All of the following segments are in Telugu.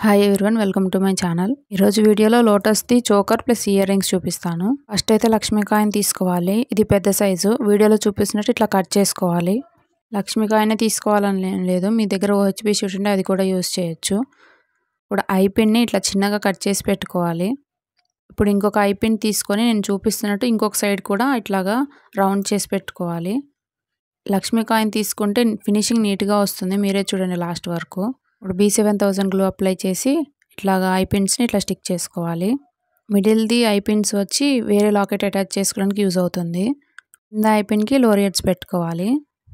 Hi everyone, welcome to my channel. ఈరోజు వీడియోలో లోటస్ది చోకర్ ప్లస్ ఇయర్ రింగ్స్ చూపిస్తాను. ఫస్ట్ అయితే లక్ష్మీకాయని తీసుకోవాలి. ఇది పెద్ద సైజు. వీడియోలో చూపిస్తున్నట్టు ఇట్లా కట్ చేసుకోవాలి. లక్ష్మీకాయనే తీసుకోవాలని ఏం లేదు, మీ దగ్గర ఓహెచ్బి షీట్ ఉంటే అది కూడా యూస్ చేయొచ్చు. ఇప్పుడు ఐ పిన్ని ఇట్లా చిన్నగా కట్ చేసి పెట్టుకోవాలి. ఇప్పుడు ఇంకొక ఐ పిన్ తీసుకొని నేను చూపిస్తున్నట్టు ఇంకొక సైడ్ కూడా ఇట్లాగా రౌండ్ చేసి పెట్టుకోవాలి. లక్ష్మీకాయని తీసుకుంటే ఫినిషింగ్ నీట్గా వస్తుంది, మీరే చూడండి లాస్ట్ వరకు. ఇప్పుడు B7000 గ్లూ అప్లై చేసి ఇట్లాగా ఐ పిన్స్ని ఇట్లా స్టిక్ చేసుకోవాలి. మిడిల్ది ఐ పిన్స్ వచ్చి వేరే లాకెట్ అటాచ్ చేసుకోవడానికి యూజ్ అవుతుంది. కింద ఐ పిన్కి లోరియట్స్ పెట్టుకోవాలి.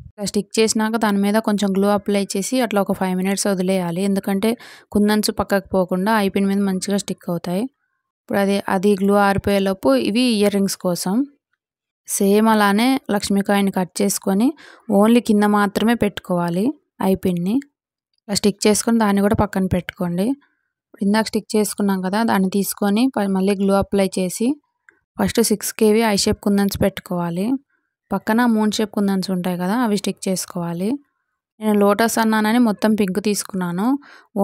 ఇట్లా స్టిక్ చేసినాక దాని మీద కొంచెం గ్లూ అప్లై చేసి అట్లా ఒక 5 minutes వదిలేయాలి. ఎందుకంటే కుందన్స్ పక్కకు పోకుండా ఐ పిన్ మీద మంచిగా స్టిక్ అవుతాయి. ఇప్పుడు అది గ్లూ ఆరిపోయేలోపు ఇవి ఇయర్ రింగ్స్ కోసం సేమ్ అలానే లక్ష్మీకాయని కట్ చేసుకొని ఓన్లీ కింద మాత్రమే పెట్టుకోవాలి. ఐ పిన్ని స్టిక్ చేసుకొని దాన్ని కూడా పక్కన పెట్టుకోండి. ఇందాక స్టిక్ చేసుకున్నాం కదా, దాన్ని తీసుకొని మళ్ళీ గ్లూ అప్లై చేసి ఫస్ట్ 6 kV ఐ షేప్ కుందన్స్ పెట్టుకోవాలి. పక్కన మూన్ షేప్ కుందన్స్ ఉంటాయి కదా, అవి స్టిక్ చేసుకోవాలి. నేను లోటస్ అన్నానని మొత్తం పింక్ తీసుకున్నాను.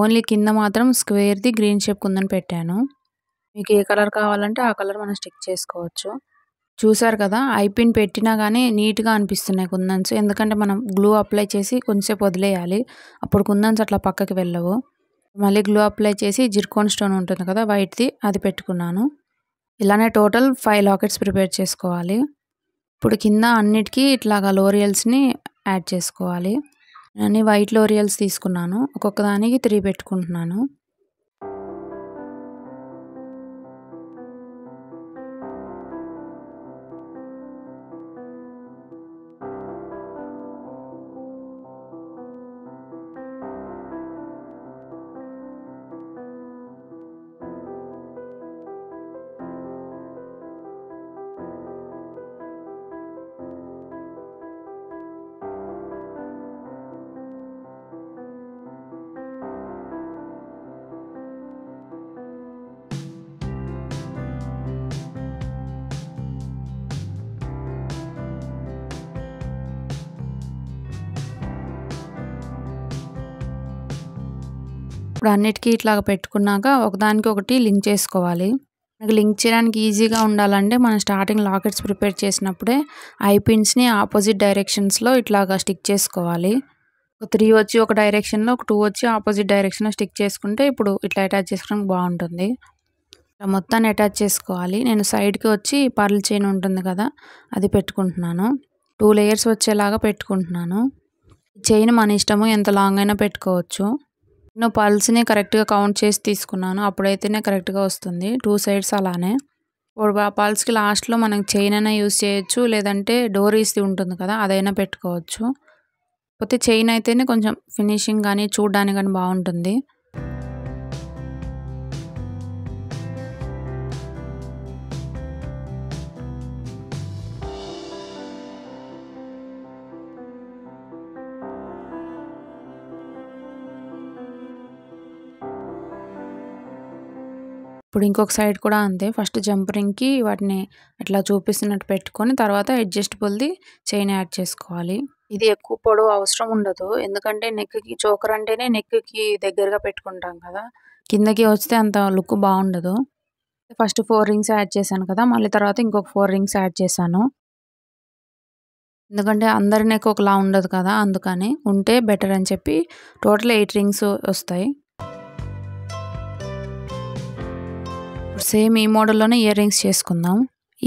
ఓన్లీ కింద మాత్రం స్క్వేర్ది గ్రీన్ షేప్ కుందన్ పెట్టాను. మీకు ఏ కలర్ కావాలంటే ఆ కలర్ మనం స్టిక్ చేసుకోవచ్చు. చూసారు కదా, ఐ పిన్ పెట్టినా కానీ నీట్గా అనిపిస్తున్నాయి కుందన్స్. ఎందుకంటే మనం గ్లూ అప్లై చేసి కొంచెంసేపు వదిలేయాలి, అప్పుడు కుందన్స్ అట్లా పక్కకి వెళ్ళవు. మళ్ళీ గ్లూ అప్లై చేసి జిర్కోన్ స్టోన్ ఉంటుంది కదా వైట్ది, అది పెట్టుకున్నాను. ఇలానే టోటల్ 5 లాకెట్స్ ప్రిపేర్ చేసుకోవాలి. ఇప్పుడు కింద అన్నిటికీ ఇట్లాగా లోరియల్స్ని యాడ్ చేసుకోవాలి. నేను వైట్ లోరియల్స్ తీసుకున్నాను, ఒక్కొక్క దానికి 3 పెట్టుకుంటున్నాను. ఇప్పుడు అన్నిటికీ ఇట్లాగ పెట్టుకున్నాక ఒకదానికి ఒకటి లింక్ చేసుకోవాలి. మనకి లింక్ చేయడానికి ఈజీగా ఉండాలంటే మనం స్టార్టింగ్ లాకెట్స్ ప్రిపేర్ చేసినప్పుడే ఐ పిన్స్ని ఆపోజిట్ డైరెక్షన్స్లో ఇట్లాగా స్టిక్ చేసుకోవాలి. ఒక 3 వచ్చి ఒక డైరెక్షన్లో, ఒక 2 వచ్చి ఆపోజిట్ డైరెక్షన్లో స్టిక్ చేసుకుంటే ఇప్పుడు ఇట్లా అటాచ్ చేసుకోవడానికి బాగుంటుంది. ఇట్లా మొత్తాన్ని అటాచ్ చేసుకోవాలి. నేను సైడ్కి వచ్చి పర్ల్ చైన్ ఉంటుంది కదా, అది పెట్టుకుంటున్నాను. 2 layers వచ్చేలాగా పెట్టుకుంటున్నాను. చైన్ మన ఇష్టము, ఎంత లాంగ్ అయినా పెట్టుకోవచ్చు. నేను పల్స్ని కరెక్ట్గా కౌంట్ చేసి తీసుకున్నాను, అప్పుడైతేనే కరెక్ట్గా వస్తుంది. 2 sides అలానే. ఇప్పుడు ఆ పల్స్కి లాస్ట్లో మనం చైన్ అయినా యూస్ చేయొచ్చు, లేదంటే డోరీస్ది ఉంటుంది కదా అదైనా పెట్టుకోవచ్చు. కాకపోతే చైన్ అయితేనే కొంచెం ఫినిషింగ్ కానీ చూడడానికి కానీ బాగుంటుంది. ఇప్పుడు ఇంకొక సైడ్ కూడా అంతే. ఫస్ట్ జంప్ రింగ్కి వాటిని ఇట్లా చూపిస్తున్నట్టు పెట్టుకొని తర్వాత అడ్జస్టబుల్ది చైన్ యాడ్ చేసుకోవాలి. ఇది ఎక్కువ పొడవు అవసరం ఉండదు, ఎందుకంటే నెక్కి చోకర్ అంటేనే నెక్కి దగ్గరగా పెట్టుకుంటాం కదా, కిందకి వస్తే అంత లుక్ బాగుండదు. ఫస్ట్ 4 rings యాడ్ చేశాను కదా, మళ్ళీ తర్వాత ఇంకొక 4 rings యాడ్ చేశాను. ఎందుకంటే అందరి నెక్ ఒకలా ఉండదు కదా, అందుకని ఉంటే బెటర్ అని చెప్పి టోటల్ 8 rings వస్తాయి. సేమ్ ఈ మోడల్లోనే ఇయర్ రింగ్స్ చేసుకుందాం.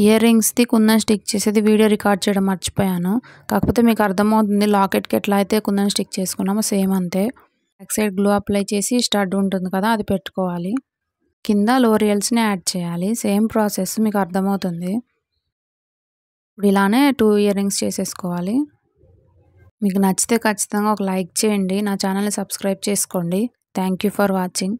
ఇయర్ రింగ్స్ది కుందన్ స్టిక్ చేసేది వీడియో రికార్డ్ చేయడం మర్చిపోయాను, కాకపోతే మీకు అర్థమవుతుంది. లాకెట్కి ఎట్లా అయితే కుందన్ స్టిక్ చేసుకున్నామో సేమ్ అంతే. బ్యాక్ సైడ్ గ్లూ అప్లై చేసి స్టడ్ ఉంటుంది కదా, అది పెట్టుకోవాలి. కింద లోరియల్స్ని యాడ్ చేయాలి. సేమ్ ప్రాసెస్, మీకు అర్థమవుతుంది. ఇప్పుడు ఇలానే 2 ఇయర్ రింగ్స్ చేసేసుకోవాలి. మీకు నచ్చితే ఖచ్చితంగా ఒక లైక్ చేయండి, నా ఛానల్ని సబ్స్క్రైబ్ చేసుకోండి. Thank you for watching.